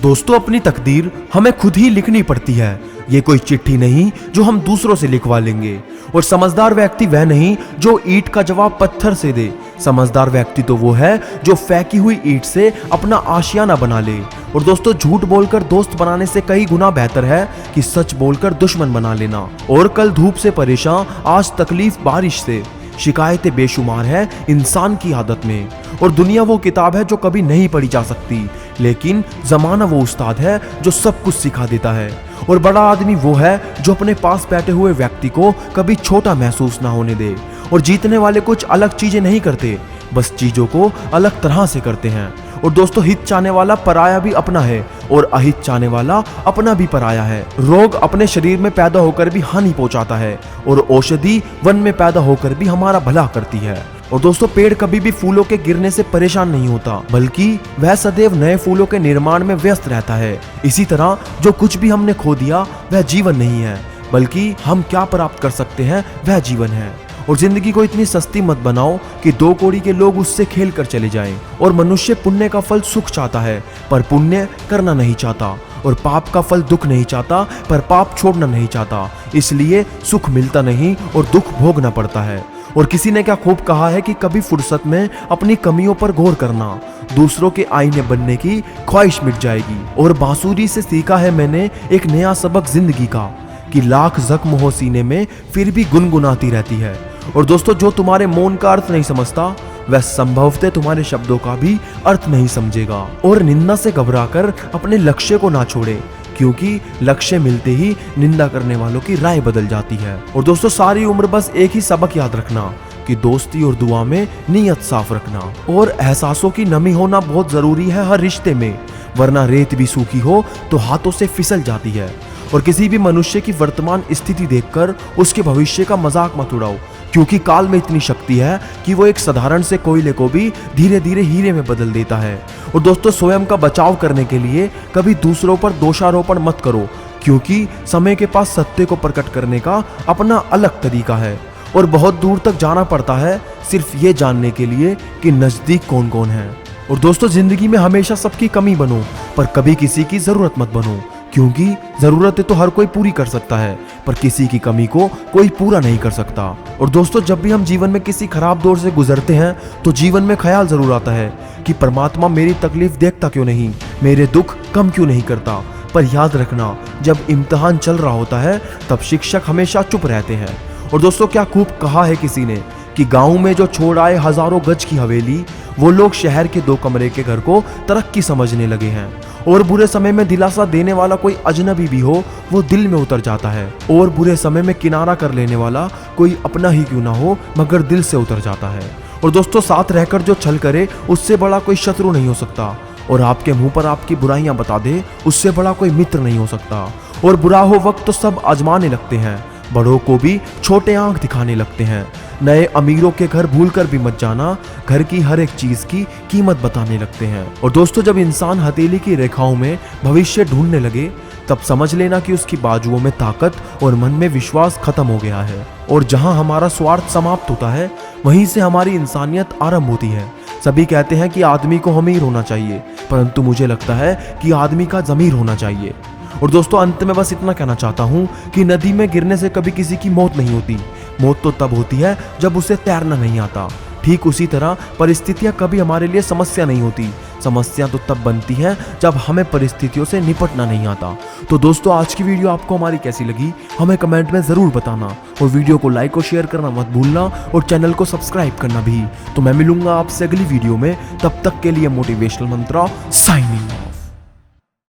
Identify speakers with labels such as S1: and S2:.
S1: दोस्तों, अपनी तकदीर हमें खुद ही लिखनी पड़ती है। ये कोई चिट्ठी नहीं जो हम दूसरों से लिखवा लेंगे। और समझदार व्यक्ति वह नहीं जो ईंट का जवाब पत्थर से दे। समझदार व्यक्ति तो वो है जो फेंकी हुई ईंट से अपना आशियाना बना ले। और दोस्तों, झूठ बोलकर दोस्त बनाने से कई गुना बेहतर है कि सच बोलकर दुश्मन बना लेना। और कल धूप से परेशान, आज तकलीफ बारिश से। शिकायतें बेशुमार है इंसान की आदत में। और दुनिया वो किताब है जो कभी नहीं पढ़ी जा सकती, लेकिन जमाना वो उस्ताद है जो सब कुछ सिखा देता है। और बड़ा आदमी वो है जो अपने पास बैठे हुए व्यक्ति को कभी छोटा महसूस ना होने दे। और जीतने वाले कुछ अलग चीजें नहीं करते, बस चीजों को अलग तरह से करते हैं। और दोस्तों, हित चाहने वाला पराया भी अपना है और अहित चाहने वाला अपना भी पराया है। रोग अपने शरीर में पैदा होकर भी हानि पहुंचाता है और औषधि वन में पैदा होकर भी हमारा भला करती है। और दोस्तों, पेड़ कभी भी फूलों के गिरने से परेशान नहीं होता, बल्कि वह सदैव नए फूलों के निर्माण में व्यस्त रहता है। इसी तरह जो कुछ भी हमने खो दिया वह जीवन नहीं है, बल्कि हम क्या प्राप्त कर सकते हैं वह जीवन है। और जिंदगी को इतनी सस्ती मत बनाओ कि दो कौड़ी के लोग उससे खेल कर चले जाएं। और मनुष्य पुण्य का फल सुख चाहता है पर पुण्य करना नहीं चाहता, और पाप का फल दुख नहीं चाहता पर पाप छोड़ना नहीं चाहता। इसलिए सुख मिलता नहीं और दुख भोगना पड़ता है। और किसी ने क्या खूब कहा है कि कभी फुर्सत में अपनी कमियों पर गौर करना, दूसरों के आईने बनने की ख्वाहिश मिट जाएगी। और बांसुरी से सीखा है मैंने एक नया सबक जिंदगी का, कि लाख जख्म हो सीने में फिर भी गुनगुनाती रहती है। और दोस्तों, जो तुम्हारे मौन का अर्थ नहीं समझता वह संभवतः तुम्हारे शब्दों का भी अर्थ नहीं समझेगा। और निंदा से घबराकर अपने लक्ष्य को ना छोड़े, क्योंकि लक्ष्य मिलते ही निंदा करने वालों की राय बदल जाती है। और दोस्तों, सारी उम्र बस एक ही सबक याद रखना कि दोस्ती और दुआ में नीयत साफ रखना। और एहसासों की नमी होना बहुत जरूरी है हर रिश्ते में, वरना रेत भी सूखी हो तो हाथों से फिसल जाती है। और किसी भी मनुष्य की वर्तमान स्थिति देखकर उसके भविष्य का मजाक मत उड़ाओ, क्योंकि काल में इतनी शक्ति है कि वो एक साधारण से कोयले को भी धीरे धीरे हीरे में बदल देता है। और दोस्तों, स्वयं का बचाव करने के लिए कभी दूसरों पर दोषारोपण मत करो, क्योंकि समय के पास सत्य को प्रकट करने का अपना अलग तरीका है। और बहुत दूर तक जाना पड़ता है सिर्फ ये जानने के लिए कि नजदीक कौन कौन है। और दोस्तों, जिंदगी में हमेशा सबकी कमी बनो पर कभी किसी की जरूरत मत बनो, क्योंकि जरूरतें तो हर कोई पूरी कर सकता है पर किसी की कमी को कोई पूरा नहीं कर सकता। और दोस्तों, जब भी हम जीवन में किसी खराब दौर से गुजरते हैं तो जीवन में ख्याल जरूर आता है कि परमात्मा मेरी तकलीफ देखता क्यों नहीं, मेरे दुख कम क्यों नहीं करता। पर याद रखना, जब इम्तिहान चल रहा होता है तब शिक्षक हमेशा चुप रहते हैं। और दोस्तों, क्या खूब कहा है किसी ने कि गाँव में जो छोड़ आए हजारों गज की हवेली, वो लोग शहर के 2 कमरे के घर को तरक्की समझने लगे हैं। और बुरे समय में दिलासा देने वाला कोई अजनबी भी हो वो दिल में उतर जाता है। और बुरे समय में किनारा कर लेने वाला कोई अपना ही क्यों ना हो मगर दिल से उतर जाता है। और दोस्तों, साथ रहकर जो छल करे उससे बड़ा कोई शत्रु नहीं हो सकता। और आपके मुंह पर आपकी बुराइयां बता दे उससे बड़ा कोई मित्र नहीं हो सकता। और बुरा हो वक्त तो सब आजमाने लगते हैं, बड़ों को भी छोटे आंख दिखाने लगते हैं। नए अमीरों के घर भूलकर भी मत जाना, घर की हर एक चीज की कीमत बताने लगते हैं। और दोस्तों, जब इंसान हथेली की रेखाओं में भविष्य ढूंढने लगे तब समझ लेना कि उसकी बाजुओं में ताकत और मन में विश्वास खत्म हो गया है। और जहां हमारा स्वार्थ समाप्त होता है वहीं से हमारी इंसानियत आरंभ होती है। सभी कहते हैं कि आदमी को अमीर होना चाहिए, परंतु मुझे लगता है कि आदमी का ज़मीर होना चाहिए। और दोस्तों, अंत में बस इतना कहना चाहता हूँ कि नदी में गिरने से कभी किसी की मौत नहीं होती। मौत तो तब होती है जब उसे तैरना नहीं आता। ठीक उसी तरह परिस्थितियां कभी हमारे लिए समस्या नहीं होती, समस्या तो तब बनती है जब हमें परिस्थितियों से निपटना नहीं आता। तो दोस्तों, आज की वीडियो आपको हमारी कैसी लगी हमें कमेंट में ज़रूर बताना। और वीडियो को लाइक और शेयर करना मत भूलना और चैनल को सब्सक्राइब करना भी। तो मैं मिलूंगा आपसे अगली वीडियो में, तब तक के लिए मोटिवेशनल मंत्रा साइनिंग।